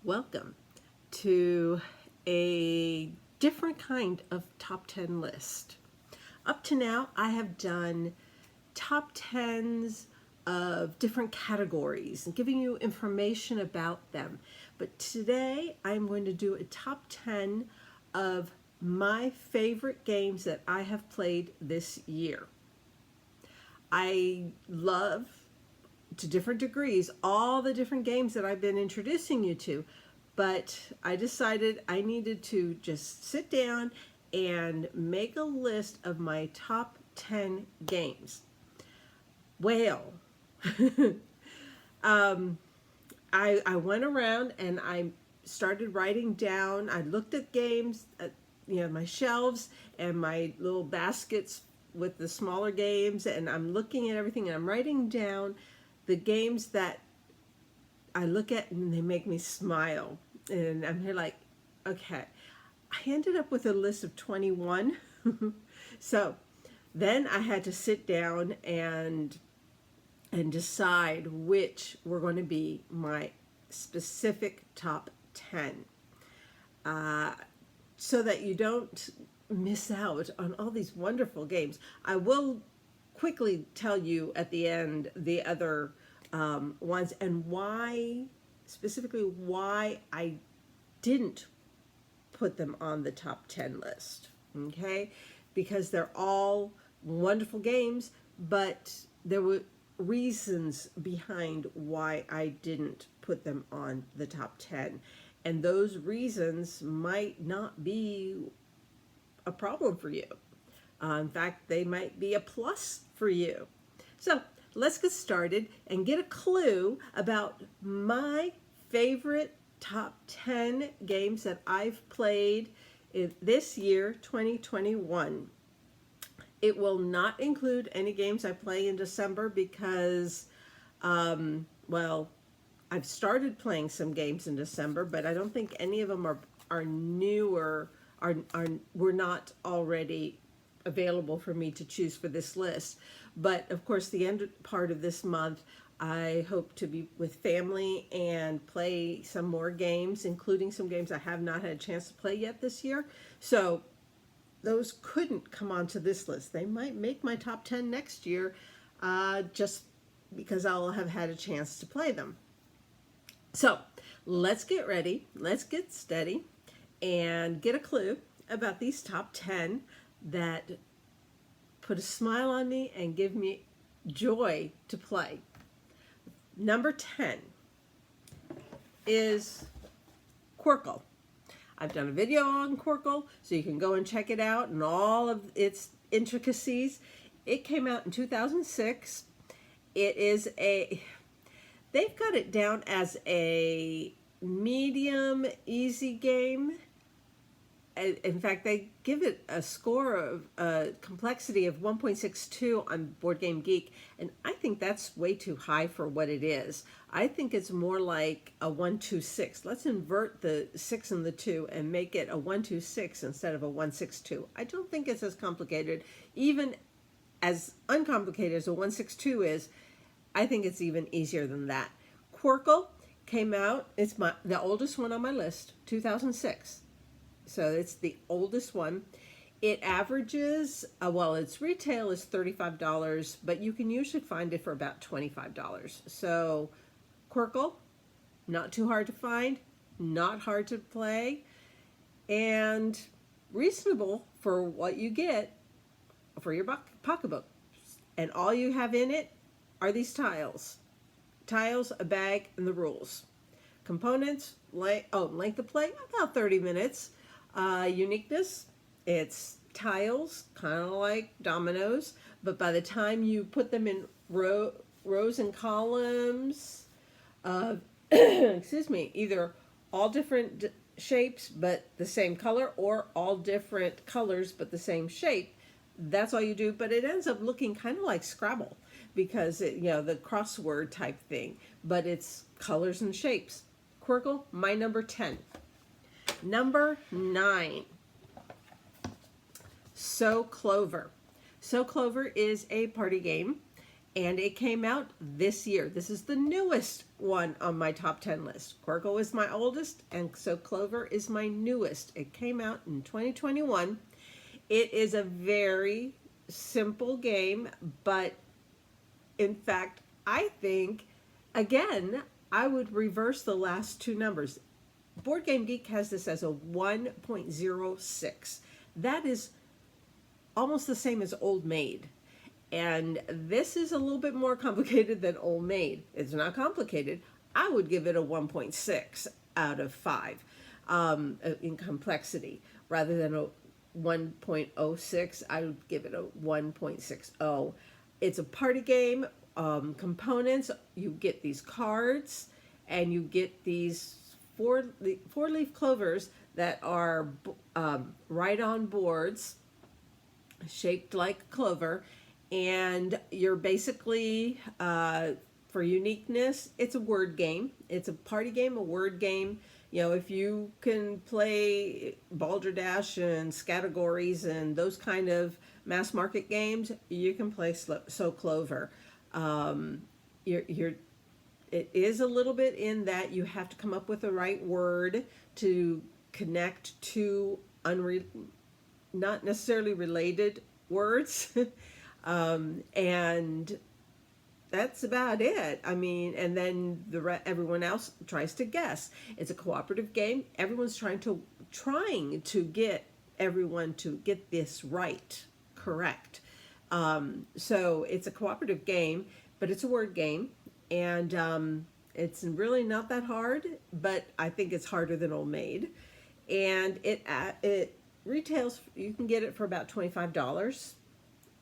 Welcome to a different kind of top 10 list. Up to now, I have done top 10s of different categories and giving you information about them. But today, I'm going to do a top 10 of my favorite games that I have played this year. I love, to different degrees, all the different games that I've been introducing you to, but I decided I needed to just sit down and make a list of my top 10 games. Well, I went around and I started writing down. I looked at games, my shelves and my little baskets with the smaller games, and I'm looking at everything and I'm writing down the games that I look at and they make me smile. And I'm here like, okay. I ended up with a list of 21. So then I had to sit down and decide which were going to be my specific top 10. So that you don't miss out on all these wonderful games. I will quickly tell you at the end the other ones and why, specifically why I didn't put them on the top 10 list, okay? Because they're all wonderful games, but there were reasons behind why I didn't put them on the top 10. And those reasons might not be a problem for you. In fact, they might be a plus for you. So let's get started and get a clue about my favorite top 10 games that I've played in this year, 2021. It will not include any games I play in December because, well, I've started playing some games in December, but I don't think any of them are new or were not already available for me to choose for this list. But of course, the end part of this month, I hope to be with family and play some more games, including some games I have not had a chance to play yet this year. So those couldn't come onto this list. They might make my top 10 next year just because I'll have had a chance to play them. So let's get ready, let's get steady, and get a clue about these top 10 that put a smile on me and give me joy to play. Number 10 is Qwirkle. I've done a video on Qwirkle, so you can go and check it out and all of its intricacies. It came out in 2006. It is they've got it down as a medium easy game. In fact, they give it a score of complexity of 1.62 on Board Game Geek, and I think that's way too high for what it is. I think it's more like a 126. Let's invert the 6 and the 2 and make it a 126 instead of a 162. I don't think it's as complicated. Even as uncomplicated as a 162 is, I think it's even easier than that. Qwirkle came out, it's the oldest one on my list, 2006. So it's the oldest one. It averages, well, its retail is $35, but you can usually find it for about $25. So Qwirkle, not too hard to find, not hard to play, and reasonable for what you get for your pocketbook. And all you have in it are these tiles. Tiles, a bag, and the rules. Components, length of play, about 30 minutes. Uniqueness, it's tiles, kind of like dominoes, but by the time you put them in rows and columns, excuse me, either all different shapes but the same color, or all different colors but the same shape, that's all you do. But it ends up looking kind of like Scrabble because the crossword type thing, but it's colors and shapes. Qwirkle, my number 10. Number 9, So Clover. So Clover is a party game, and it came out this year. This is the newest one on my top 10 list. Quirkle is my oldest, and So Clover is my newest. It came out in 2021. It is a very simple game, but in fact, I think, again, I would reverse the last two numbers. Board Game Geek has this as a 1.06. That is almost the same as Old Maid. And this is a little bit more complicated than Old Maid. It's not complicated. I would give it a 1.6 out of 5 in complexity. Rather than a 1.06, I would give it a 1.60. It's a party game. Components, you get these cards, and you get these four-leaf clovers that are right on boards, shaped like clover, and you're basically, for uniqueness, it's a word game. It's a party game, a word game. You know, if you can play Balderdash and Categories and those kind of mass market games, you can play So Clover. It is a little bit in that you have to come up with the right word to connect to not necessarily related words. And that's about it. I mean, and then everyone else tries to guess. It's a cooperative game. Everyone's trying to get everyone to get this correct. So it's a cooperative game, but it's a word game, and it's really not that hard, but I think it's harder than Old Maid. And it retails, you can get it for about $25.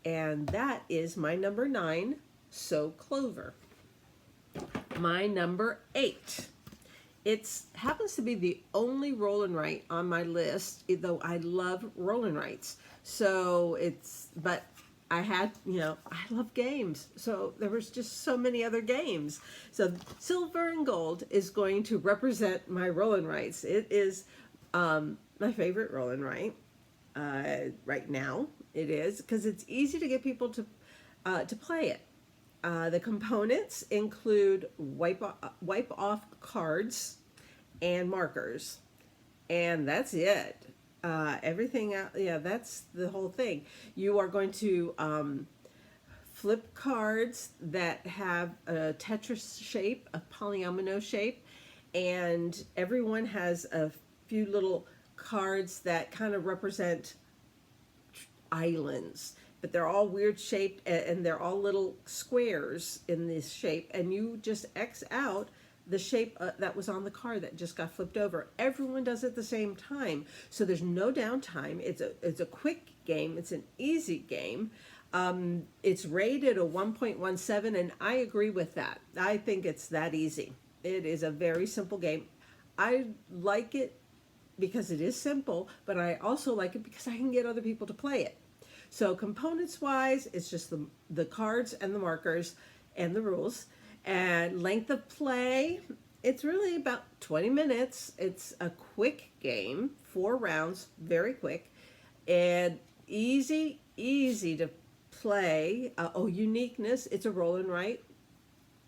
And that is my number 9, So Clover. My number 8. It happens to be the only roll and write on my list, though I love roll and writes. So but I had, I love games. So there was just so many other games. So Silver and Gold is going to represent my roll and writes. It is my favorite roll and write right now. It is, because it's easy to get people to play it. The components include wipe off cards and markers, and that's it. Everything else, that's the whole thing. You are going to flip cards that have a Tetris shape, a polyomino shape, and everyone has a few little cards that kind of represent islands, but they're all weird shaped, and they're all little squares in this shape, and you just X out the shape that was on the card that just got flipped over. Everyone does it at the same time, so there's no downtime. It's a quick game. It's an easy game. It's rated a 1.17, and I agree with that. I think it's that easy. It is a very simple game. I like it because it is simple, but I also like it because I can get other people to play it. So components wise, it's just the cards and the markers and the rules. And length of play, it's really about 20 minutes. It's a quick game, 4 rounds, very quick, and easy to play. Uniqueness, it's a roll and write.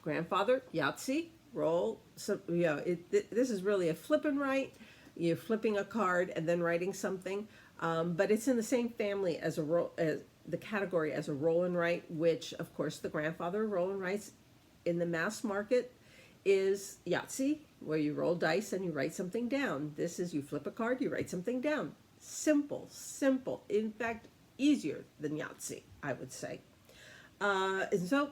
Grandfather, Yahtzee, roll. So this is really a flip and write. You're flipping a card and then writing something, but it's in the same family as the category as a roll and write, which of course the grandfather roll and writes in the mass market is Yahtzee, where you roll dice and you write something down. This is you flip a card, you write something down. Simple. In fact, easier than Yahtzee, I would say. And so.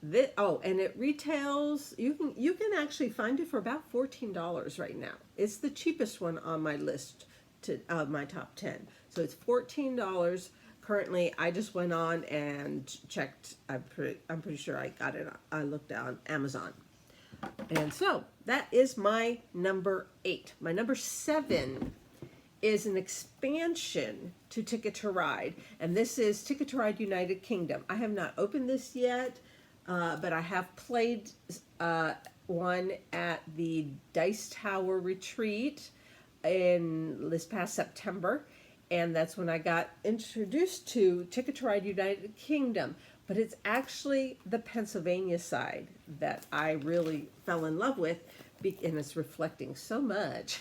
And it retails, you can actually find it for about $14 right now. It's the cheapest one on my list my top 10. So it's $14 currently. I just went on and checked. I'm pretty sure I got it. I looked on Amazon. And so that is my number 8. My number 7 is an expansion to Ticket to Ride, and this is Ticket to Ride United Kingdom. I have not opened this yet. But I have played one at the Dice Tower retreat in this past September, and that's when I got introduced to Ticket to Ride United Kingdom. but it's actually the Pennsylvania side that I really fell in love with, and it's reflecting so much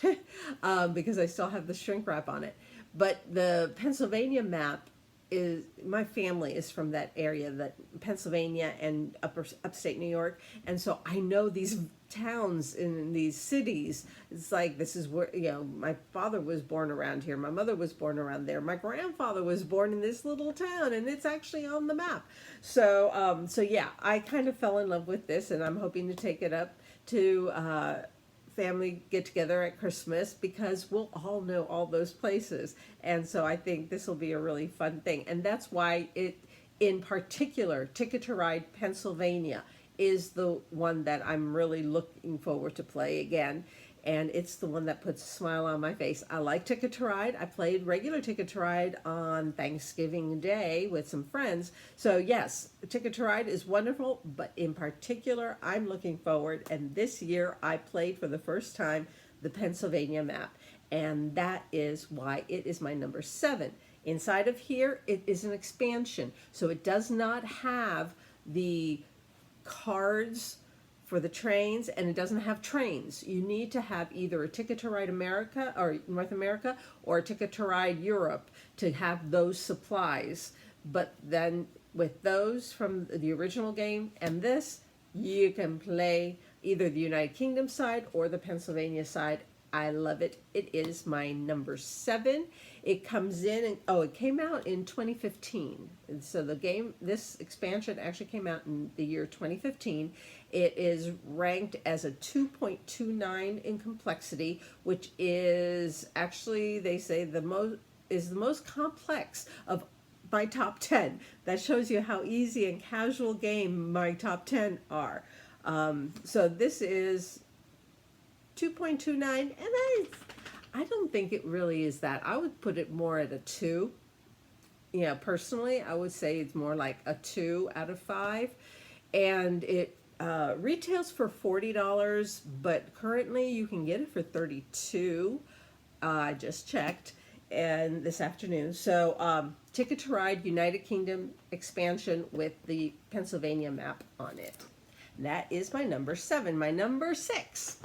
because I still have the shrink wrap on it. But the Pennsylvania map is, my family is from that area, that Pennsylvania and upstate New York, and so I know these towns in these cities. It's like, this is where, you know, my father was born around here, my mother was born around there, my grandfather was born in this little town, and it's actually on the map. So so yeah, I kind of fell in love with this, and I'm hoping to take it up to family get together at Christmas, because we'll all know all those places. And so I think this will be a really fun thing. And that's why it, in particular, Ticket to Ride Pennsylvania is the one that I'm really looking forward to play again. And it's the one that puts a smile on my face. I like Ticket to Ride. I played regular Ticket to Ride on Thanksgiving Day with some friends. So yes, Ticket to Ride is wonderful, but in particular, I'm looking forward. And this year I played for the first time the Pennsylvania map. And that is why it is my number 7. Inside of here, it is an expansion. So it does not have the cards for the trains, and it doesn't have trains. You need to have either a Ticket to Ride America or North America or a Ticket to Ride Europe to have those supplies. But then with those from the original game and this, you can play either the United Kingdom side or the Pennsylvania side. I love it. It is my number 7. It comes in, and oh, it came out in 2015. And so the game, this expansion actually came out in the year 2015. It is ranked as a 2.29 in complexity, which is actually, they say, the most complex of my top 10. That shows you how easy and casual game my top 10 are. So this is 2.29, and I don't think it really is that. I would put it more at a 2. Yeah, personally, I would say it's more like a 2 out of 5. And it retails for $40, but currently you can get it for $32. I just checked and this afternoon. So Ticket to Ride United Kingdom expansion with the Pennsylvania map on it. That is my number 7. My number 6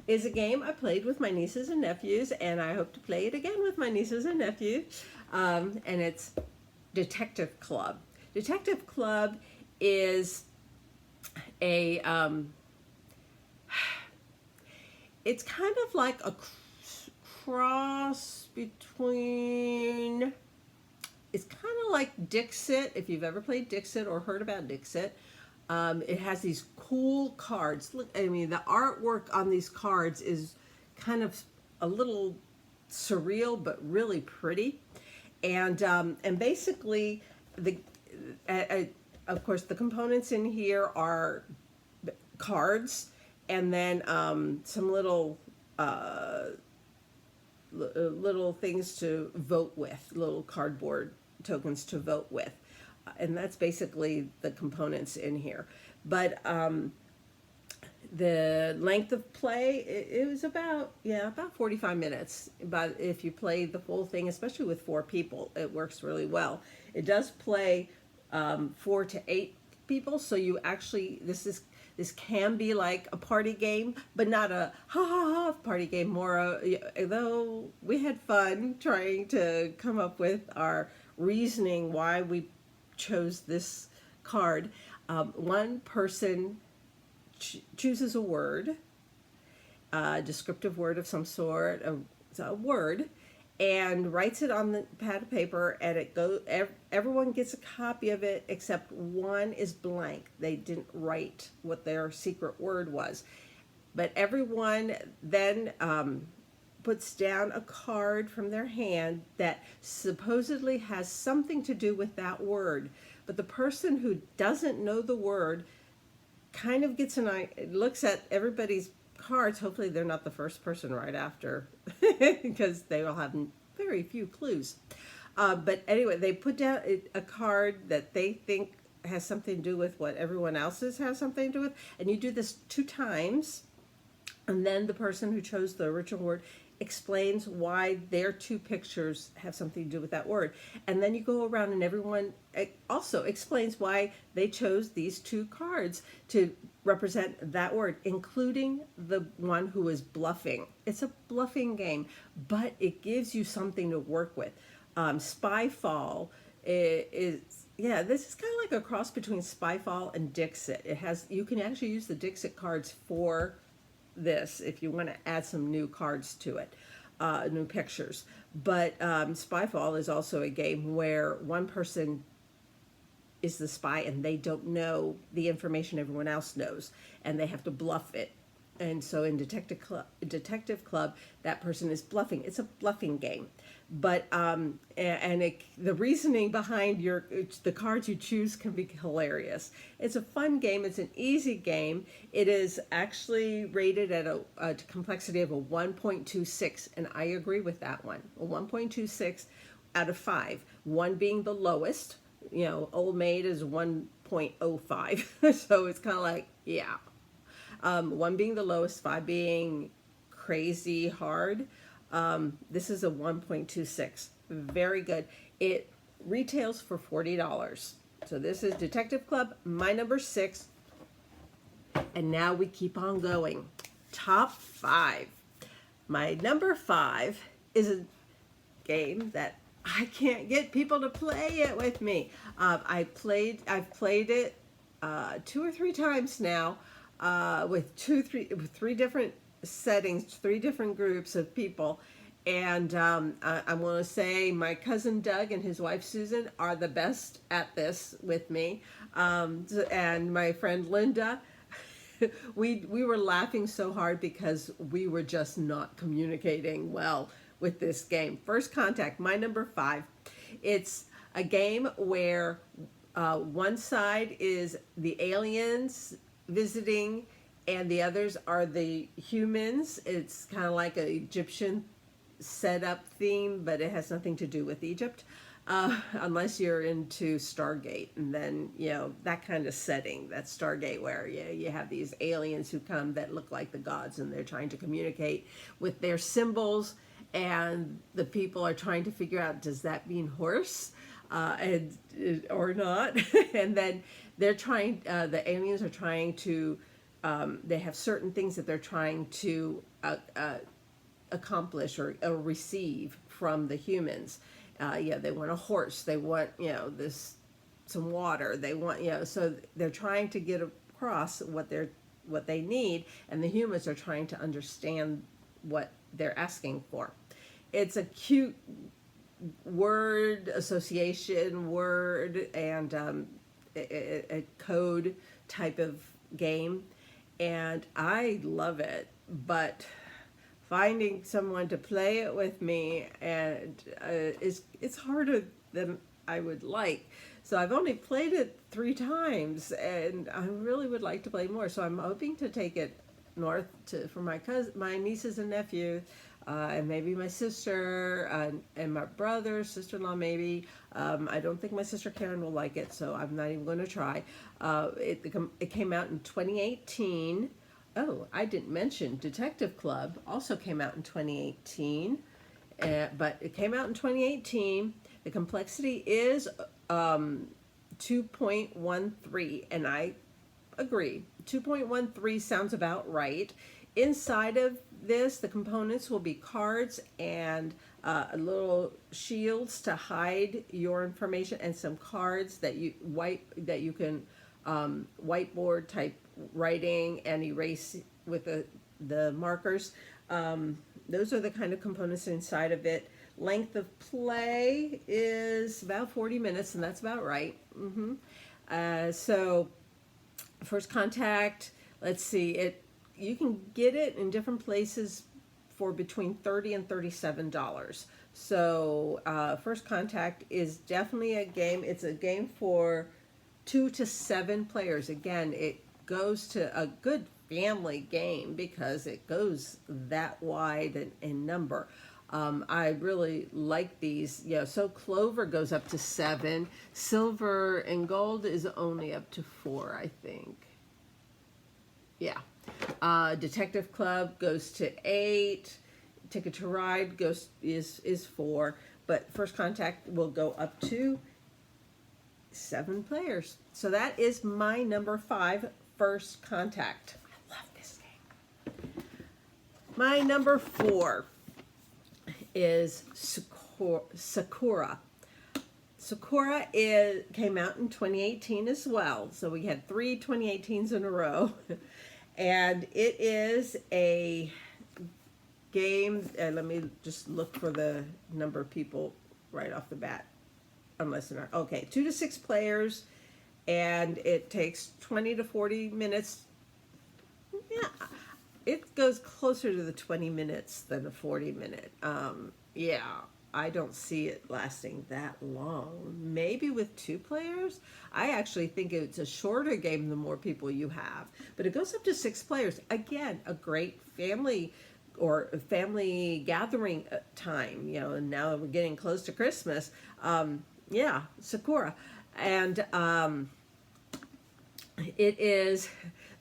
is a game I played with my nieces and nephews, and I hope to play it again with my nieces and nephews. And it's Detective Club. Detective Club is a it's kind of like a cross between, it's kind of like Dixit, if you've ever played Dixit or heard about Dixit. It has these cool cards. Look, I mean, the artwork on these cards is kind of a little surreal, but really pretty. And basically, of course, the components in here are cards, and then some little little things to vote with, little cardboard tokens to vote with. And that's basically the components in here. But the length of play, it was about 45 minutes. But if you play the full thing, especially with 4 people, it works really well. It does play 4 to 8 people, so you actually, this can be like a party game, but not a ha party game, more though we had fun trying to come up with our reasoning why we chose this card. One person chooses a word, a descriptive word of some sort, a word, and writes it on the pad of paper, and it goes. Everyone gets a copy of it except one is blank. They didn't write what their secret word was, but everyone then puts down a card from their hand that supposedly has something to do with that word. But the person who doesn't know the word kind of gets looks at everybody's cards. Hopefully they're not the first person right after, because they will have very few clues. But anyway, they put down a card that they think has something to do with what everyone else's has something to do with. And you do this 2 times. And then the person who chose the original word explains why their two pictures have something to do with that word. And then you go around and everyone also explains why they chose these two cards to represent that word, including the one who is bluffing. It's a bluffing game, but it gives you something to work with. Spyfall is, yeah, this is kind of like a cross between Spyfall and Dixit. It has, you can actually use the Dixit cards for this if you want to add some new cards to it, new pictures. But Spyfall is also a game where one person is the spy and they don't know the information everyone else knows, and they have to bluff it. And so in Detective Club, that person is bluffing. It's a bluffing game. But the reasoning behind the cards you choose can be hilarious. It's a fun game. It's an easy game. It is actually rated at a complexity of a 1.26, and I agree with that one. A 1.26 out of 5. 1 being the lowest. You know, Old Maid is 1.05. So it's kind of like, yeah. 1 being the lowest, 5 being crazy hard. This is a 1.26. Very good. It retails for $40. So this is Detective Club, my number 6. And now we keep on going. Top 5. My number 5 is a game that I can't get people to play it with me. I've played it 2 or 3 times now, with three different settings, 3 different groups of people. And I want to say my cousin Doug and his wife Susan are the best at this with me. And my friend Linda, we were laughing so hard because we were just not communicating well with this game. First Contact, my number 5. It's a game where one side is the aliens visiting and the others are the humans. It's kind of like an Egyptian setup theme, but it has nothing to do with Egypt, unless you're into Stargate, and then, you know, that kind of setting. That's Stargate, where you have these aliens who come that look like the gods, and they're trying to communicate with their symbols, and the people are trying to figure out, does that mean horse? Or not? And then they're trying, the aliens are trying to, they have certain things that they're trying to accomplish or receive from the humans. They want a horse, they want, some water, they want, so they're trying to get across what they need, and the humans are trying to understand what they're asking for. It's a cute word association, and a code type of game, and I love it, but finding someone to play it with me and it's harder than I would like. So I've only played it 3 times, and I really would like to play more. So I'm hoping to take it north for my nieces and nephews, and maybe my sister and my brother, sister-in-law maybe. I don't think my sister Karen will like it, so I'm not even going to try. It came out in 2018. Oh, I didn't mention Detective Club also came out in 2018, but it came out in 2018. The complexity is 2.13, and I agree. 2.13 sounds about right. Inside of this, the components will be cards and little shields to hide your information, and some cards that you can whiteboard type writing and erase with the markers. Those are the kind of components inside of it. Length of play is about 40 minutes, and that's about right. So First Contact, let's see, you can get it in different places for between $30 and $37. So First Contact is definitely a game. It's a game for 2 to 7 players. Again, it goes to a good family game because it goes that wide in number. I really like these. So Clover goes up to 7. Silver and Gold is only up to 4, I think. Yeah. Detective Club goes to 8. Ticket to Ride is 4. But First Contact will go up to 7 players. So that is my number 5, First Contact. I love this game. My number 4 is Sakura. Sakura came out in 2018 as well. So we had 3 2018s in a row. And it is a game, and let me just look for the number of people right off the bat. Unless they're not. Okay, 2 to 6 players, and it takes 20 to 40 minutes. Yeah, it goes closer to the 20 minutes than a 40-minute. Yeah, I don't see it lasting that long. Maybe with 2 players. I actually think it's a shorter game the more people you have. But it goes up to 6 players. Again, a great family or family gathering time. You know, and now that we're getting close to Christmas. Yeah, Sakura. And it is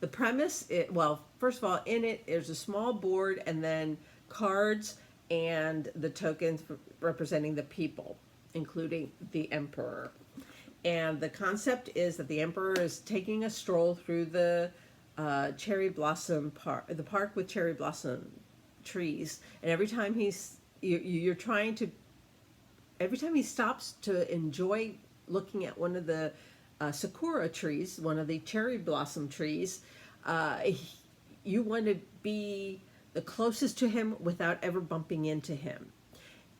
the premise. Well, first of all, in it, there's a small board and then cards and the tokens representing the people, including the emperor. And the concept is that the emperor is taking a stroll through the cherry blossom park, the park with cherry blossom trees. And every time you're trying to, every time he stops to enjoy looking at one of the Sakura trees, one of the cherry blossom trees, you want to be the closest to him without ever bumping into him.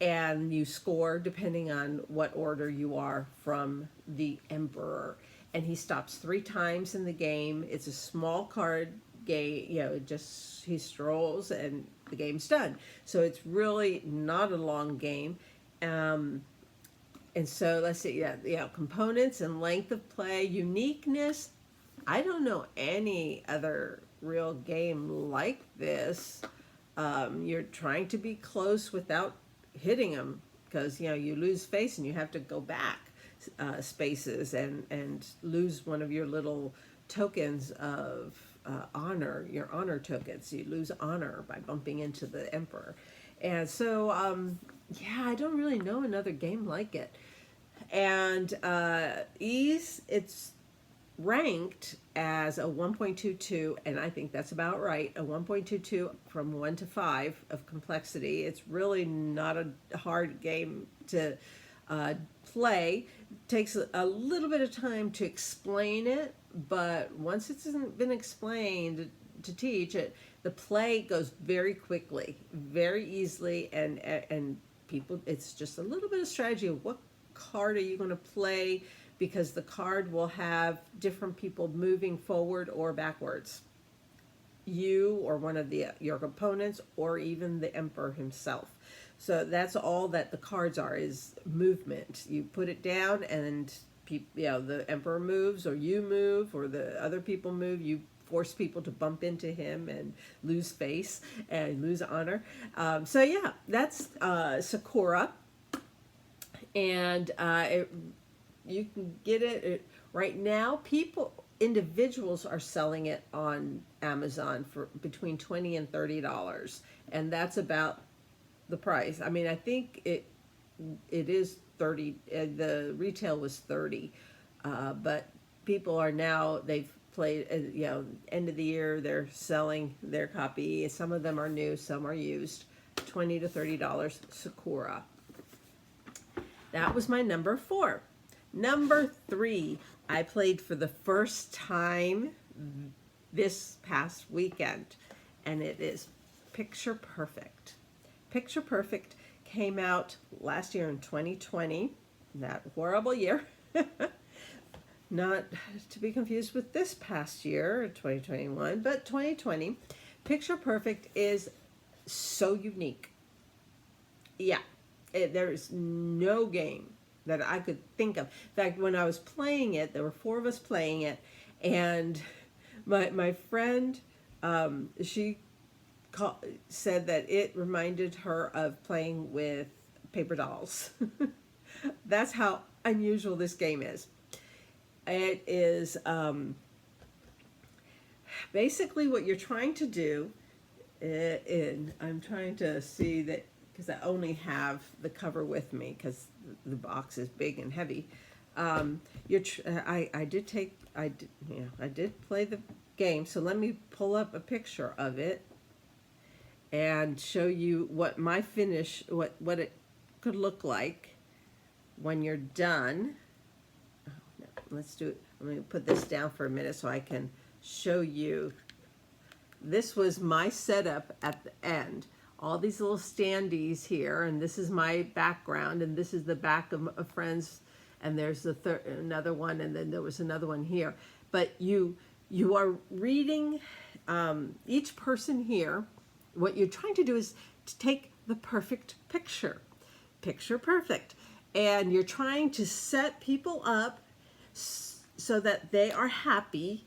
And you score depending on what order you are from the emperor. And he stops 3 times in the game. It's a small card game, you know, he strolls and the game's done. So it's really not a long game. And so let's see, components and length of play, uniqueness. I don't know any other real game like this. You're trying to be close without hitting them, because you lose space and you have to go back spaces and lose one of your little tokens of honor, your honor tokens. You lose honor by bumping into the emperor. And so yeah, I don't really know another game like it. And it's ranked as a 1.22, and I think that's about right. A 1.22 from 1 to 5 of complexity. It's really not a hard game to play. It takes a little bit of time to explain it, but once it's been explained to teach it, the play goes very quickly, very easily, and people, it's just a little bit of strategy of what card are you going to play, because the card will have different people moving forward or backwards. You or one of your opponents, or even the emperor himself. So that's all that the cards are, is movement. You put it down and the emperor moves, or you move, or the other people move. You force people to bump into him and lose face and lose honor. So yeah, that's Sakura. And you can get it right now. Individuals are selling it on Amazon for between $20 and $30, and that's about the price. I mean, I think it is 30. The retail was 30, but people are now, they've played. End of the year, they're selling their copy. Some of them are new, some are used. $20 to $30. Sakura. That was my number 4. Number 3, I played for the first time this past weekend, and it is Picture Perfect. Picture Perfect came out last year in 2020, that horrible year. Not to be confused with this past year, 2021, but 2020. Picture Perfect is so unique. Yeah, there is no game that I could think of. In fact, when I was playing it, there were 4 of us playing it, and my friend, she said that it reminded her of playing with paper dolls. That's how unusual this game is. It is, Basically what you're trying to do, and I'm trying to see that because I only have the cover with me because the box is big and heavy. I did play the game, so let me pull up a picture of it and show you what my finish, what it could look like when you're done. Oh, no, let's do it. Let me put this down for a minute so I can show you. This was my setup at the end. All these little standees here, and this is my background, and this is the back of a friend's, and there's another one, and then there was another one here. But you are reading each person here. What you're trying to do is to take the perfect picture, picture perfect, and you're trying to set people up so that they are happy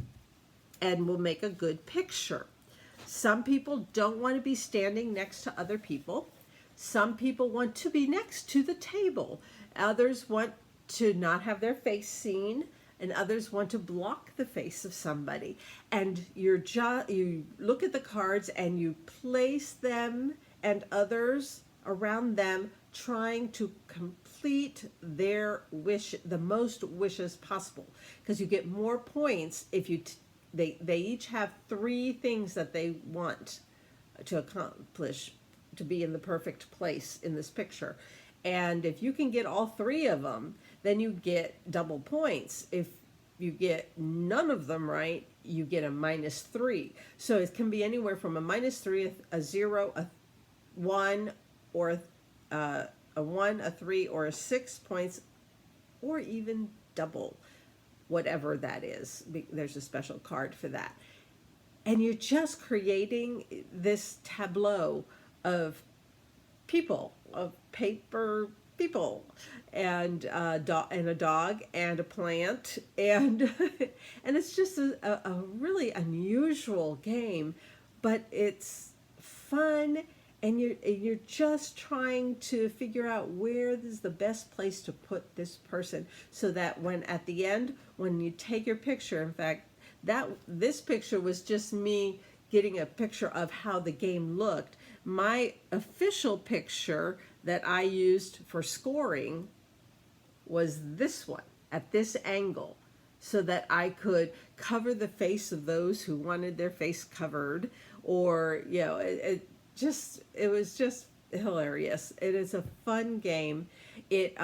and will make a good picture. Some people don't want to be standing next to other people. Some people want to be next to the table. Others want to not have their face seen, and others want to block the face of somebody. And you look at the cards and you place them and others around them, trying to complete their wish, the most wishes possible, because you get more points if you they each have 3 things that they want to accomplish to be in the perfect place in this picture. And if you can get all 3 of them, then you get double points. If you get none of them right, you get a -3. So it can be anywhere from a -3, a 0, a 1, or a 1, a 3, or a 6 points, or even double. Whatever that is, there's a special card for that. And you're just creating this tableau of people, of paper people, and a dog and a plant, and and it's just a really unusual game, but it's fun. And you're just trying to figure out where is the best place to put this person, so that when at the end, when you take your picture, in fact, this picture was just me getting a picture of how the game looked. My official picture that I used for scoring was this one at this angle, so that I could cover the face of those who wanted their face covered, or it was just hilarious. It is a fun game. It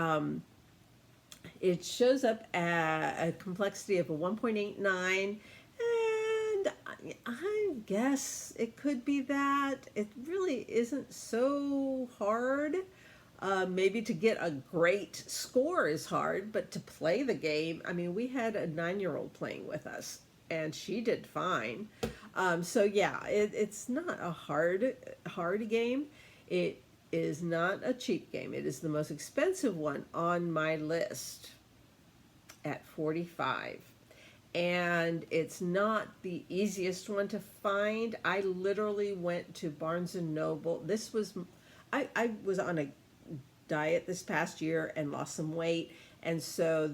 shows up at a complexity of a 1.89, and I guess it could be that. It really isn't so hard. Maybe to get a great score is hard, but to play the game, I mean, we had a 9-year-old playing with us, and she did fine. So yeah, it's not a hard game. It is not a cheap game. It is the most expensive one on my list at $45. And it's not the easiest one to find. I literally went to Barnes & Noble. I was on a diet this past year and lost some weight. And so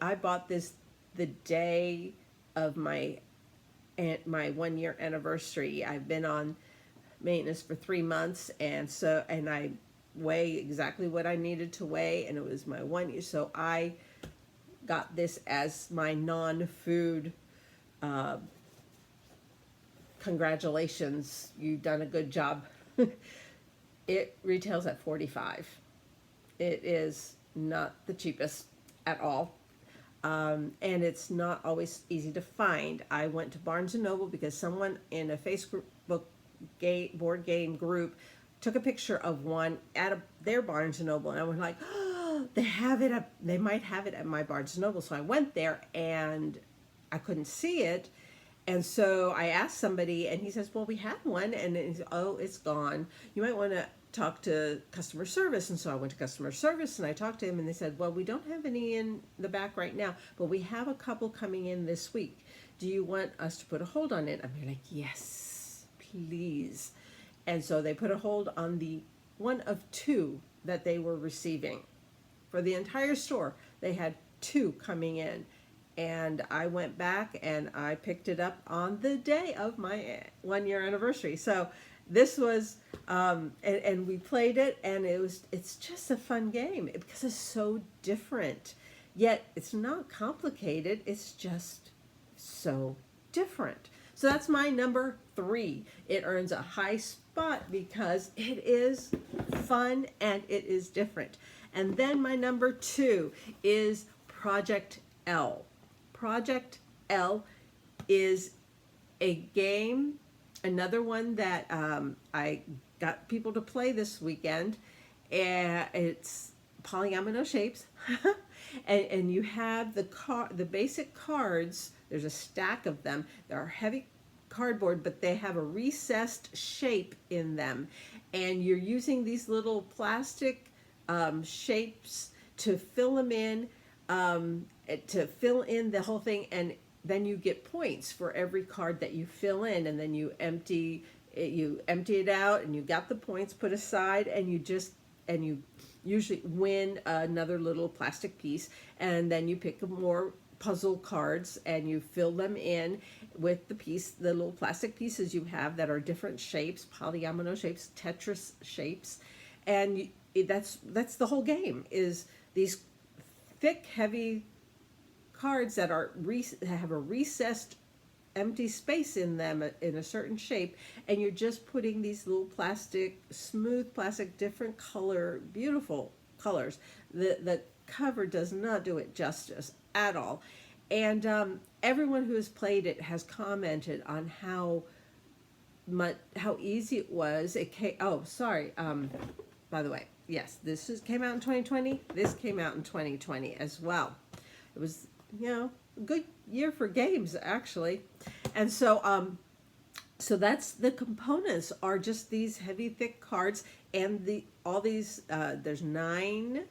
I bought this the day of my 1-year anniversary. I've been on maintenance for 3 months, and I weigh exactly what I needed to weigh, and it was my 1 year. So I got this as my non-food. Congratulations, you've done a good job. It retails at $45. It is not the cheapest at all. And it's not always easy to find. I went to Barnes & Noble because someone in a Facebook board game group took a picture of one at their Barnes & Noble, and I was like, oh, they might have it at my Barnes & Noble. So I went there and I couldn't see it. And so I asked somebody, and he says, well, we had one, and it's gone. You might want to talk to customer service. And so I went to customer service and I talked to him, and they said, well, we don't have any in the back right now, but we have a couple coming in this week. Do you want us to put a hold on it? I'm like, yes, please. And so they put a hold on the one of 2 that they were receiving. For the entire store, they had 2 coming in. and I went back and I picked it up on the day of my 1 year anniversary. So this was, and we played it, and it's just a fun game because it's so different. Yet it's not complicated. It's just so different. So that's my number 3. It earns a high spot because it is fun and it is different. And then my number 2 is Project L. Project L is a game, another one that I got people to play this weekend. And it's polyomino shapes. and you have the basic cards. There's a stack of them. They are heavy cardboard, but they have a recessed shape in them. And you're using these little plastic shapes to fill them in, to fill in the whole thing, and then you get points for every card that you fill in, and then you empty it out, and you got the points put aside, and you usually win another little plastic piece, and then you pick more puzzle cards and you fill them in with the little plastic pieces you have that are different shapes, polyomino shapes, Tetris shapes, and that's the whole game, is these thick, heavy cards that have a recessed empty space in them in a certain shape, and you're just putting these little smooth plastic, different color, beautiful colors. The cover does not do it justice at all. And everyone who has played it has commented on how easy it was. By the way, yes, came out in 2020. This came out in 2020 as well. It was, a good year for games, actually. And so that's the components are just these heavy, thick cards, and all these there's 9,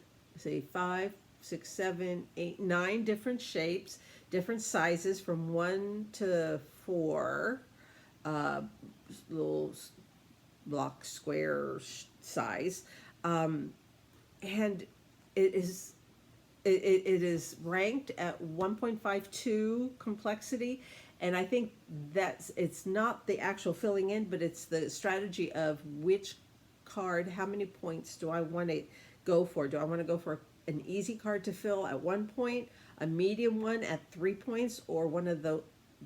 5, 6, 7, 8, 9 different shapes, different sizes from 1 to 4, little block square size, and it is ranked at 1.52 complexity. And I think it's not the actual filling in, but it's the strategy of which card, how many points do I want to go for? Do I want to go for an easy card to fill at 1 point, a medium one at 3 points, or one of the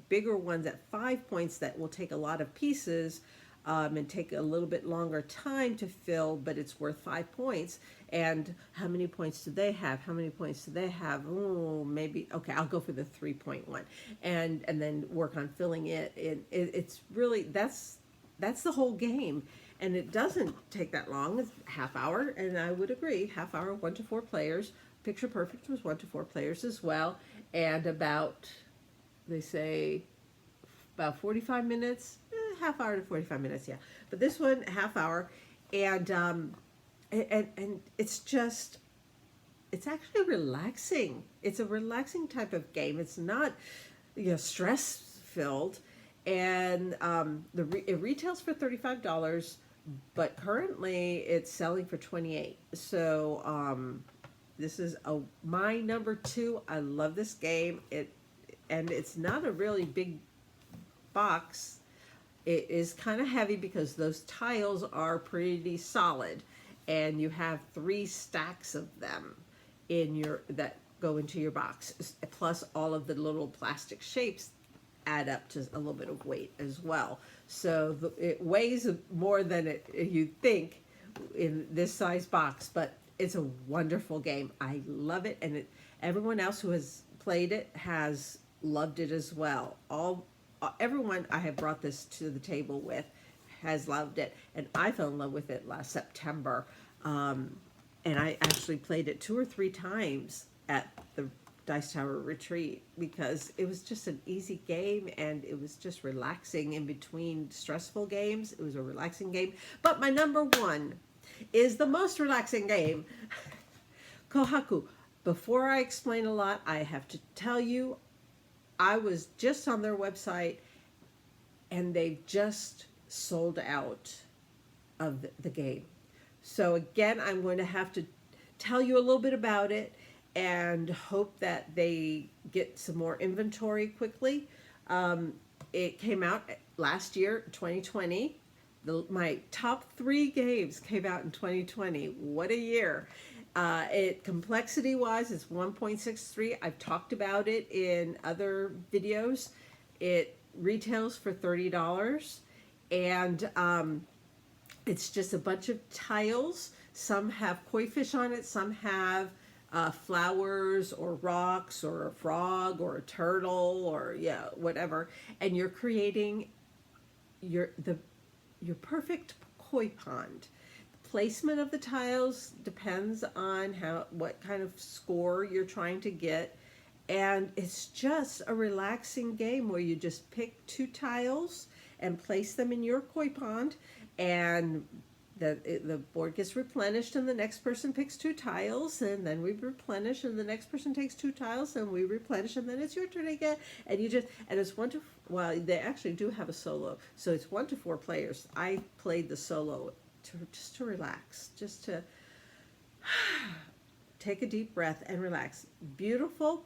bigger ones at 5 points that will take a lot of pieces and take a little bit longer time to fill, but it's worth 5 points? And how many points do they have? How many points do they have? Oh, maybe, okay, I'll go for the 3-point one, and then work on filling it. It's really, that's the whole game. And it doesn't take that long. It's half hour, and I would agree, half hour, 1 to 4 players. Picture Perfect was 1 to 4 players as well. And they say about 45 minutes, half hour to 45 minutes, yeah. But this one, half hour, and it's actually relaxing. It's a relaxing type of game. It's not, stress filled, and it retails for $35, but currently it's selling for $28. So this is my number 2. I love this game. And it's not a really big box. It is kind of heavy because those tiles are pretty solid, and you have 3 stacks of them that go into your box, plus all of the little plastic shapes add up to a little bit of weight as well. So it weighs more than you'd think in this size box, but it's a wonderful game. I love it, and everyone else who has played it has loved it as well. Everyone I have brought this to the table with has loved it, and I fell in love with it last September, and I actually played it 2 or 3 times at the Dice Tower retreat because it was just an easy game, and it was just relaxing in between stressful games. It was a relaxing game. But my number 1 is the most relaxing game, Kohaku. Before I explain a lot, I have to tell you, I was just on their website, and they've just sold out of the game. So again, I'm going to have to tell you a little bit about it, and hope that they get some more inventory quickly. It came out last year, 2020. My top 3 games came out in 2020. What a year. It complexity wise, it's 1.63. I've talked about it in other videos. It retails for $30, and it's just a bunch of tiles. Some have koi fish on it, some have flowers or rocks or a frog or a turtle or whatever, and you're creating your perfect koi pond. The placement of the tiles depends on what kind of score you're trying to get, and it's just a relaxing game where you just pick 2 tiles and place them in your koi pond, and the board gets replenished, and the next person picks 2 tiles, and then we replenish, and the next person takes 2 tiles, and we replenish, and then it's your turn again. And it's 1 to, well, they actually do have a solo, so it's 1 to 4 players. I played the solo just to relax, just to take a deep breath and relax. Beautiful.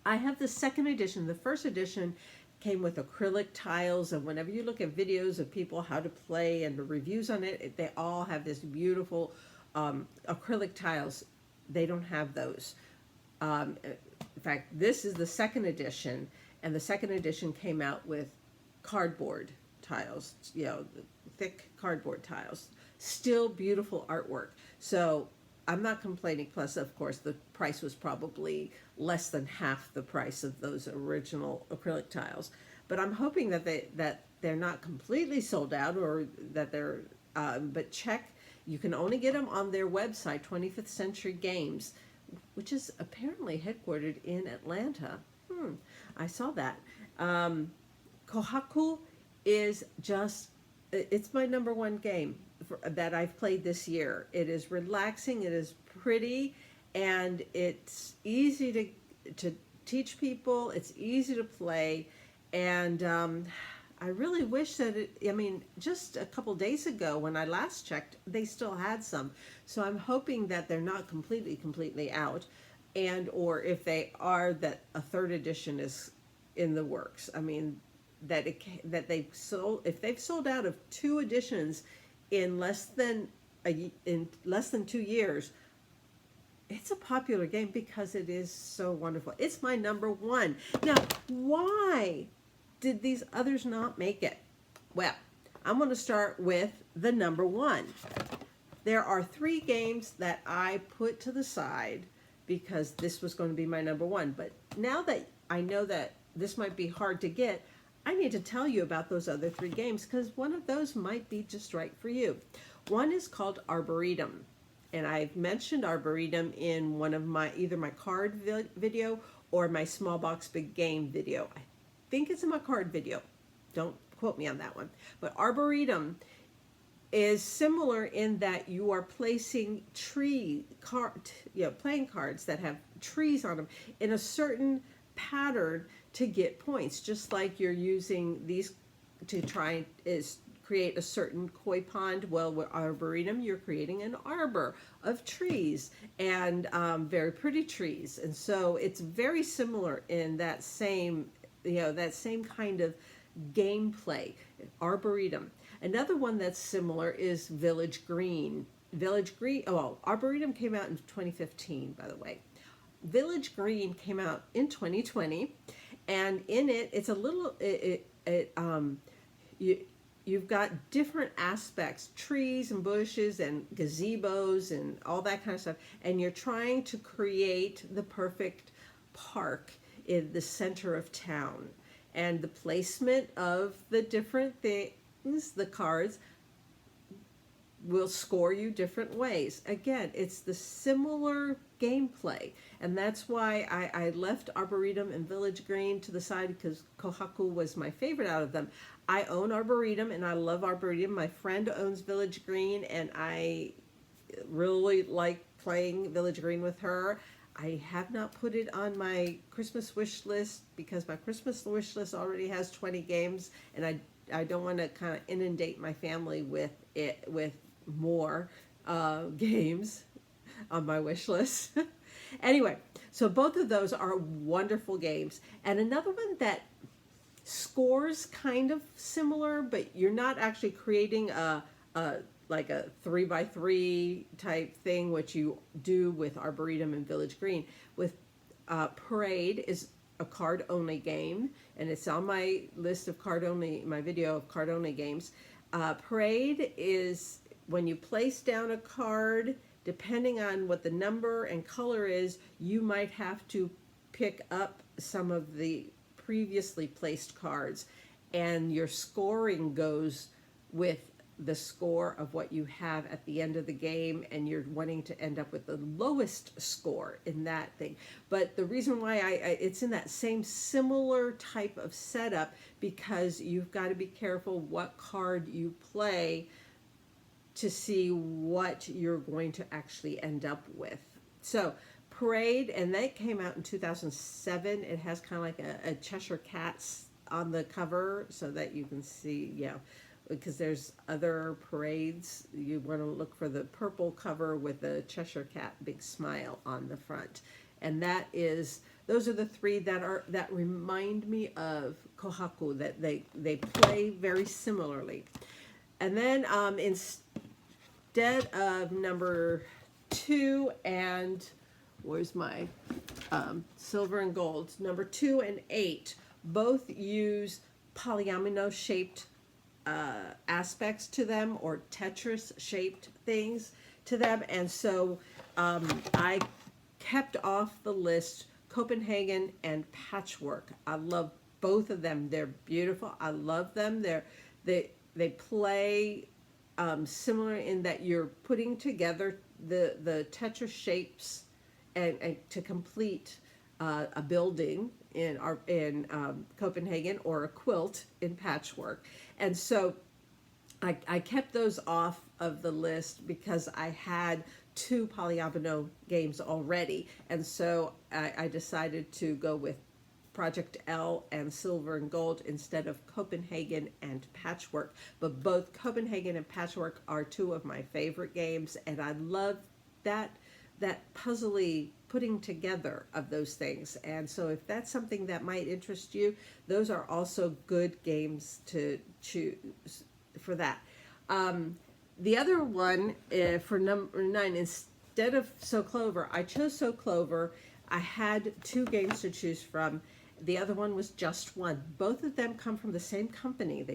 I have the 2nd edition. The 1st edition came with acrylic tiles, and whenever you look at videos of people how to play and the reviews on it, they all have this beautiful acrylic tiles. They don't have those. In fact, this is the 2nd edition, and the 2nd edition came out with cardboard tiles, thick cardboard tiles. Still beautiful artwork. So I'm not complaining. Plus, of course, the price was probably less than half the price of those original acrylic tiles. But I'm hoping that they're not completely sold out, or that they're. But check. You can only get them on their website, 25th Century Games, which is apparently headquartered in Atlanta. I saw that. Kohaku is just. It's my #1 game that I've played this year. It is relaxing, it is pretty, and it's easy to teach people. It's easy to play, and I really wish that just a couple days ago when I last checked, they still had some. So I'm hoping that they're not completely out, and or if they are, that a 3rd edition is in the works. That they've sold, if they've sold out of 2 editions in less than 2 years, it's a popular game because it is so wonderful. It's my #1. Now, why did these others not make it? Well, I'm going to start with the #1. There are 3 games that I put to the side because this was going to be my #1. But now that I know that this might be hard to get, I need to tell you about those other 3 games, because one of those might be just right for you. One is called Arboretum, and I've mentioned Arboretum in one of either my card video or my small box big game video. I think it's in my card video. Don't quote me on that one. But Arboretum is similar in that you are placing playing cards that have trees on them in a certain pattern to get points, just like you're using these to try is create a certain koi pond. Well, with Arboretum, you're creating an arbor of trees, and very pretty trees, and so it's very similar in that same kind of gameplay. Arboretum. Another one that's similar is Village Green. Arboretum came out in 2015, by the way. Village Green came out in 2020, and in it, it's a little. You've got different aspects, trees and bushes and gazebos and all that kind of stuff, and you're trying to create the perfect park in the center of town. And the placement of the different things, the cards, will score you different ways. Again, it's the similar gameplay, and that's why I left Arboretum and Village Green to the side, because Kohaku was my favorite out of them. I own Arboretum, and I love Arboretum. My friend owns Village Green, and I really like playing Village Green with her. I have not put it on my Christmas wish list because my Christmas wish list already has 20 games, and I don't want to kind of inundate my family with more games on my wish list. Anyway, so both of those are wonderful games. And another one that scores kind of similar, but you're not actually creating like a 3x3 type thing, which you do with Arboretum and Village Green. With Parade is a card only game, and it's on my list of card only, my video of card only games. Parade is when you place down a card, depending on what the number and color is, you might have to pick up some of the previously placed cards, and your scoring goes with the score of what you have at the end of the game, and you're wanting to end up with the lowest score in that thing. But the reason why it's in that same similar type of setup, because you've got to be careful what card you play to see what you're going to actually end up with. So Parade, and that came out in 2007. It has kind of like a Cheshire Cats on the cover so that you can see, because there's other parades. You want to look for the purple cover with the Cheshire Cat big smile on the front. And those are the three that remind me of Kohaku, that they play very similarly. And then instead of number 2 and where's my silver and gold, number 2 and 8 both use polyomino shaped aspects to them, or Tetris shaped things to them. And so I kept off the list Copenhagen and Patchwork. I love both of them. They're beautiful. I love them. They play similar in that you're putting together the Tetris shapes and to complete a building in Copenhagen, or a quilt in Patchwork. And so I kept those off of the list because I had 2 polyomino games already. And so I decided to go with Project L and Silver and Gold instead of Copenhagen and Patchwork. But both Copenhagen and Patchwork are 2 of my favorite games, and I love that puzzly putting together of those things. And so if that's something that might interest you, those are also good games to choose for that. The other one for number 9, instead of So Clover, I chose So Clover. I had 2 games to choose from. The other one was Just One. Both of them come from the same company,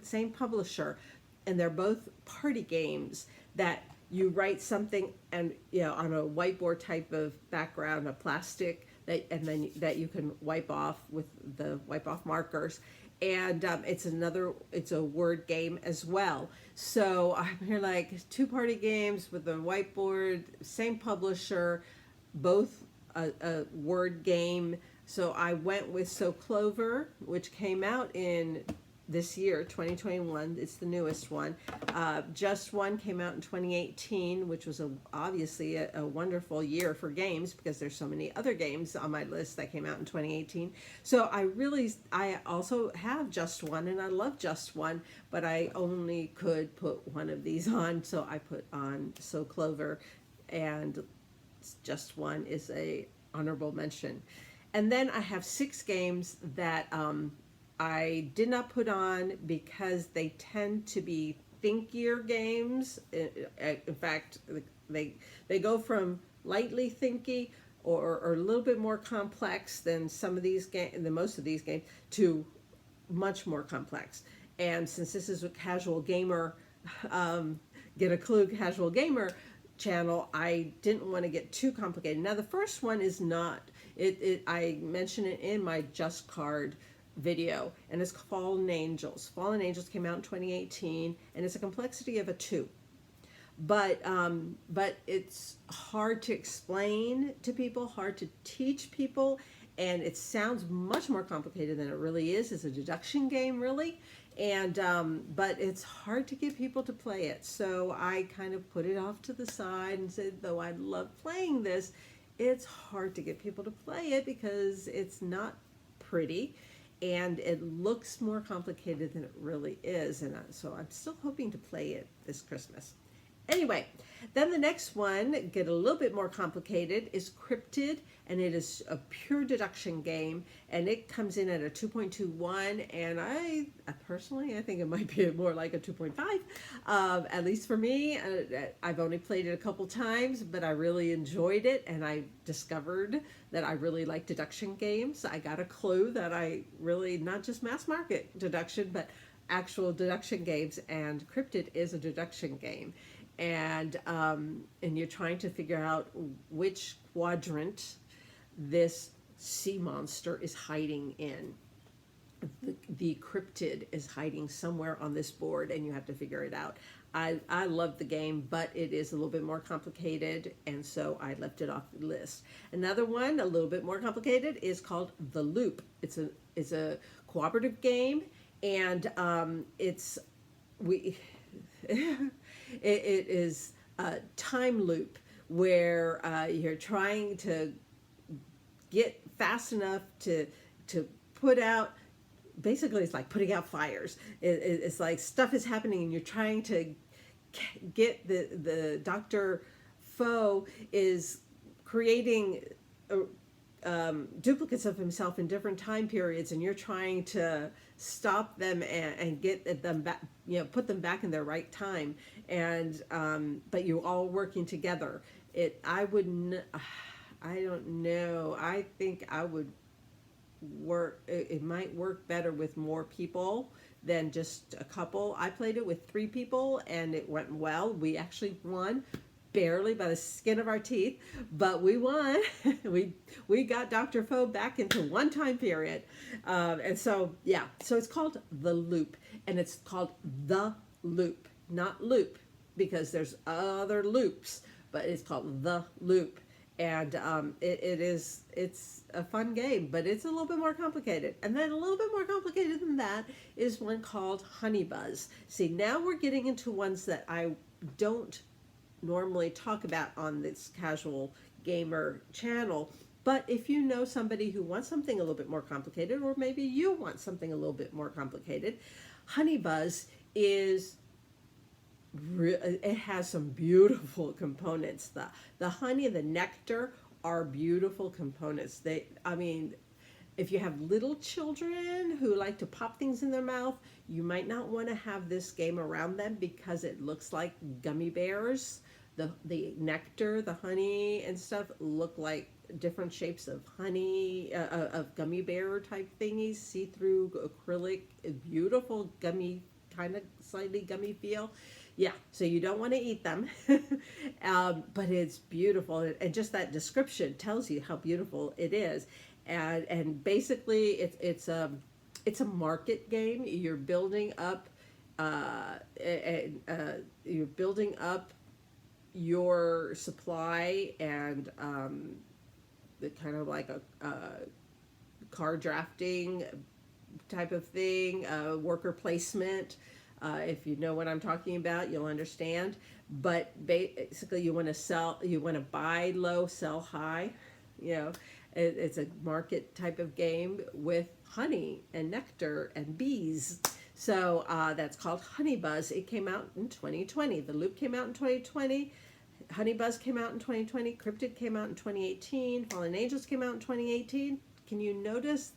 same publisher, and they're both party games that you write something and on a whiteboard type of background, a plastic that you can wipe off with the wipe off markers. And it's a word game as well. So I'm here like 2 party games with a whiteboard, same publisher, both a word game. So I went with So Clover, which came out in this year, 2021. It's the newest one. Just One came out in 2018, which was obviously a wonderful year for games, because there's so many other games on my list that came out in 2018. So I also have Just One, and I love Just One, but I only could put one of these on, so I put on So Clover, and Just One is a honorable mention. And then I have 6 games that I did not put on because they tend to be thinkier games. In fact, they go from lightly thinky or a little bit more complex than most of these games, to much more complex. And since this is a casual gamer, get a clue, casual gamer channel, I didn't want to get too complicated. Now the first one is not, I mentioned it in my Just Card video, and it's Fallen Angels. Fallen Angels came out in 2018, and it's a complexity of a 2. But it's hard to explain to people, hard to teach people, and it sounds much more complicated than it really is. It's a deduction game, really. And but it's hard to get people to play it. So I kind of put it off to the side and said, though I love playing this, it's hard to get people to play it because it's not pretty and it looks more complicated than it really is. And so I'm still hoping to play it this Christmas. Anyway, then the next one, get a little bit more complicated, is Cryptid, and it is a pure deduction game, and it comes in at a 2.21, and I personally, I think it might be more like a 2.5, at least for me. I've only played it a couple times, but I really enjoyed it, and I discovered that I really like deduction games. I got a clue that I really, not just mass market deduction, but actual deduction games, and Cryptid is a deduction game. And you're trying to figure out which quadrant this sea monster is hiding in. The cryptid is hiding somewhere on this board, and you have to figure it out. I love the game, but it is a little bit more complicated, and so I left it off the list. Another one, a little bit more complicated, is called The Loop. It's a cooperative game, and it is a time loop where you're trying to get fast enough to put out, basically it's like putting out fires. It's like stuff is happening and you're trying to get the Dr. Foe is creating duplicates of himself in different time periods, and you're trying to stop them and get them back, put them back in their right time, and but you're all working together. I don't know, I think I would work, it might work better with more people than just a couple. I played it with 3 people and it went well. We actually won, barely by the skin of our teeth, but we won. we got Dr. Foe back into one time period. And so, yeah, so it's called The Loop, and it's called The Loop, not Loop, because there's other loops, but it's called The Loop. And it's a fun game, but it's a little bit more complicated. And then a little bit more complicated than that is one called Honey Buzz. See, now we're getting into ones that I don't normally talk about on this casual gamer channel. But if you know somebody who wants something a little bit more complicated, or maybe you want something a little bit more complicated, Honey Buzz it has some beautiful components. The honey, the nectar are beautiful components. If you have little children who like to pop things in their mouth, you might not want to have this game around them because it looks like gummy bears. The nectar, the honey and stuff look like different shapes of honey, of gummy bear type thingies, see-through acrylic, beautiful gummy, kind of slightly gummy feel. Yeah, so you don't want to eat them, but it's beautiful, and just that description tells you how beautiful it is. And basically, it's a market game. You're building up, your supply, and kind of like a card drafting type of thing, worker placement. If you know what I'm talking about, you'll understand. But basically, you want to buy low, sell high. It's a market type of game with honey and nectar and bees. So that's called Honey Buzz. It came out in 2020. The Loop came out in 2020. Honey Buzz came out in 2020. Cryptid came out in 2018. Fallen Angels came out in 2018. Can you notice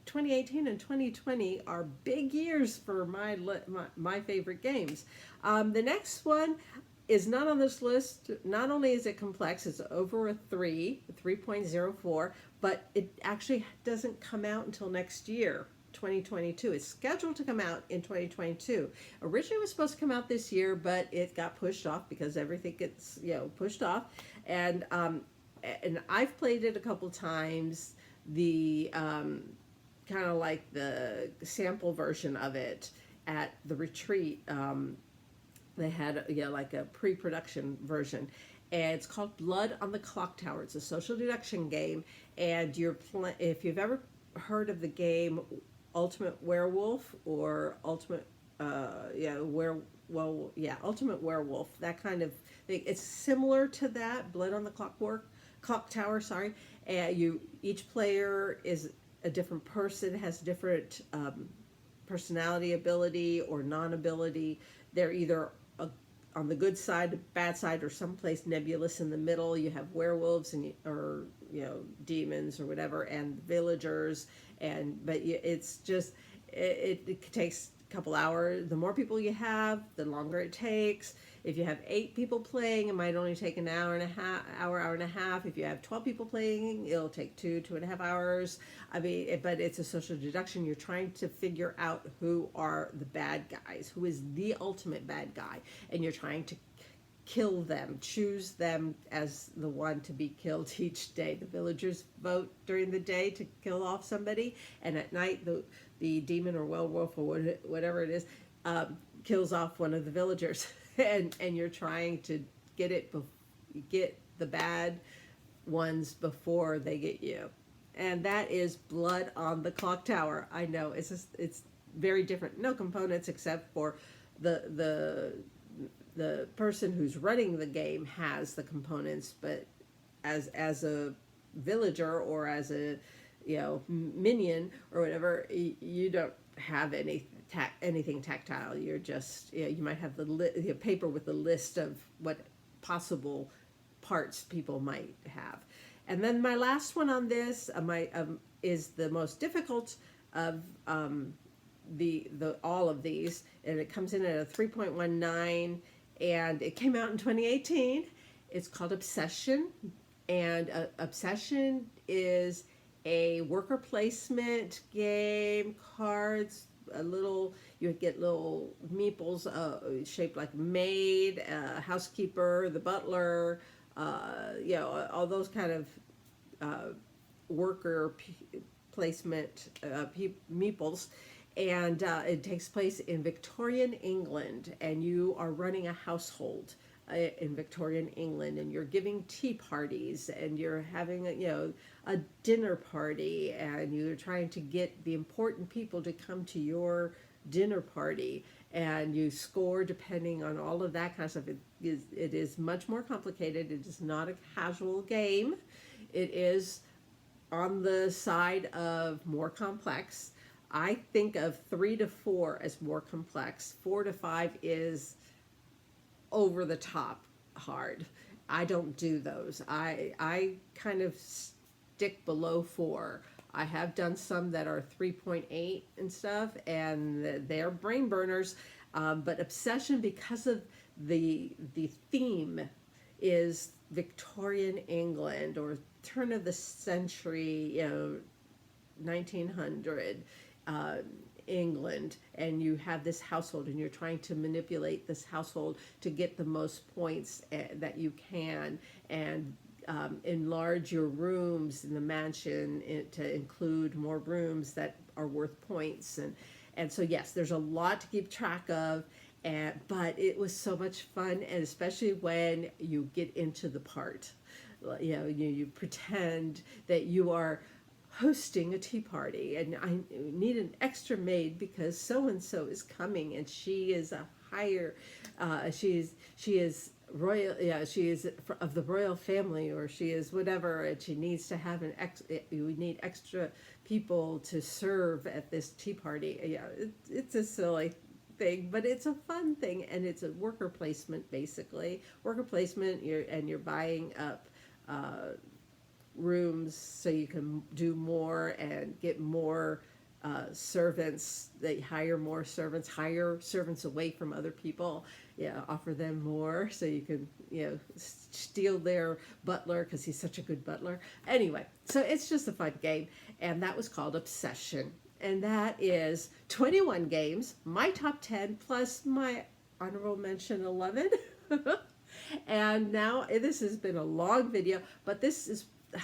2018 and 2020 are big years for my favorite games. The next one is not on this list. Not only is it complex, it's over a 3.04, but it actually doesn't come out until next year, 2022. It's scheduled to come out in 2022. Originally it was supposed to come out this year, but it got pushed off because everything gets pushed off. And I've played it a couple times. The kind of like the sample version of it at the retreat. They had like a pre-production version, and it's called Blood on the Clocktower. It's a social deduction game, and if you've ever heard of the game Ultimate Werewolf or Ultimate Ultimate Werewolf, that kind of thing. It's similar to that, Blood on the Clocktower, sorry. And each player is a different person, has different personality ability or non-ability. They're either on the good side, the bad side, or someplace nebulous in the middle. You have werewolves and or demons or whatever, and villagers, but it's just it takes a couple hours. The more people you have, the longer it takes. If you have 8 people playing, it might only take an hour and a half. If you have 12 people playing, it'll take 2.5 hours. I mean, but it's a social deduction. You're trying to figure out who are the bad guys, who is the ultimate bad guy, and you're trying to kill them, choose them as the one to be killed each day. The villagers vote during the day to kill off somebody, and at night the demon or werewolf or whatever it is kills off one of the villagers. and you're trying to get the bad ones before they get you. And that is Blood on the Clocktower. I know it's very different. No components except for the person who's running the game has the components, but as a villager or as a minion or whatever, you don't have anything tactile. You're just you might have the paper with the list of what possible parts people might have. And then my last one on this is the most difficult of all of these, and it comes in at a 3.19, and it came out in 2018. It's called Obsession, and Obsession is a worker placement game, cards, you get little meeples shaped like maid, housekeeper, the butler, all those kind of worker placement meeples. And it takes place in Victorian England, and you are running a household in Victorian England, and you're giving tea parties, and you're having a dinner party, and you're trying to get the important people to come to your dinner party, and you score depending on all of that kind of stuff. It is much more complicated. It is not a casual game. It is on the side of more complex. I think of 3 to 4 as more complex. 4 to 5 is over the top hard. I don't do those. I kind of stick below 4. I have done some that are 3.8 and stuff, and they're brain burners. But Obsession, because of the theme, is Victorian England or turn of the century, 1900. England, and you have this household, and you're trying to manipulate this household to get the most points that you can, and enlarge your rooms in the mansion to include more rooms that are worth points, and so yes, there's a lot to keep track of, but it was so much fun, and especially when you get into the part, you pretend that you are hosting a tea party, and I need an extra maid because so and so is coming, and she is a higher, she is royal, she is of the royal family, or she is whatever, and she needs to have we need extra people to serve at this tea party. It's a silly thing, but it's a fun thing, and it's a worker placement, basically worker placement. You're buying up rooms so you can do more and get more servants. They hire more servants, hire servants away from other people, offer them more so you can steal their butler because he's such a good butler. Anyway, so it's just a fun game, and that was called Obsession, and that is 21 games, my top 10 plus my honorable mention 11. And now this has been a long video, but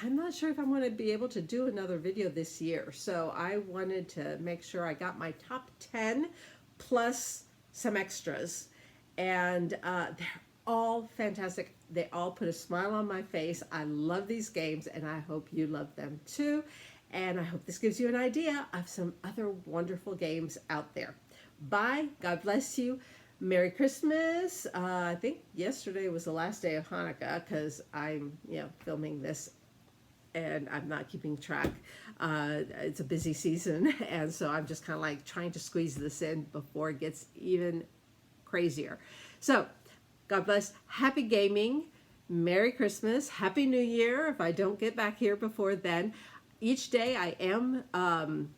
I'm not sure if I'm going to be able to do another video this year. So I wanted to make sure I got my top 10 plus some extras. And they're all fantastic. They all put a smile on my face. I love these games, and I hope you love them too. And I hope this gives you an idea of some other wonderful games out there. Bye. God bless you. Merry Christmas. I think yesterday was the last day of Hanukkah because I'm filming this and I'm not keeping track. It's a busy season, and so I'm just kind of like trying to squeeze this in before it gets even crazier. So God bless. Happy gaming. Merry Christmas. Happy New Year if I don't get back here before then. Each day I am on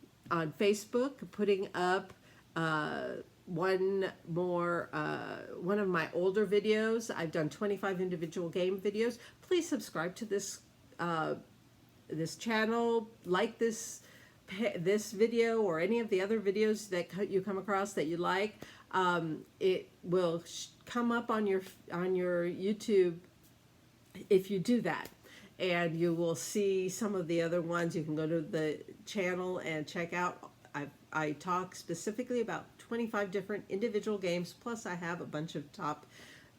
Facebook putting up one of my older videos. I've done 25 individual game videos. Please subscribe to this this channel, like this video or any of the other videos that you come across that you like. It will come up on your YouTube if you do that, and you will see some of the other ones. You can go to the channel and check out. I talk specifically about 25 different individual games, plus I have a bunch of top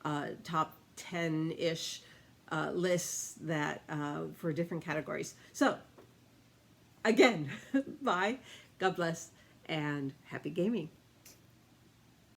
10-ish lists that for different categories. So again, bye, God bless, and happy gaming.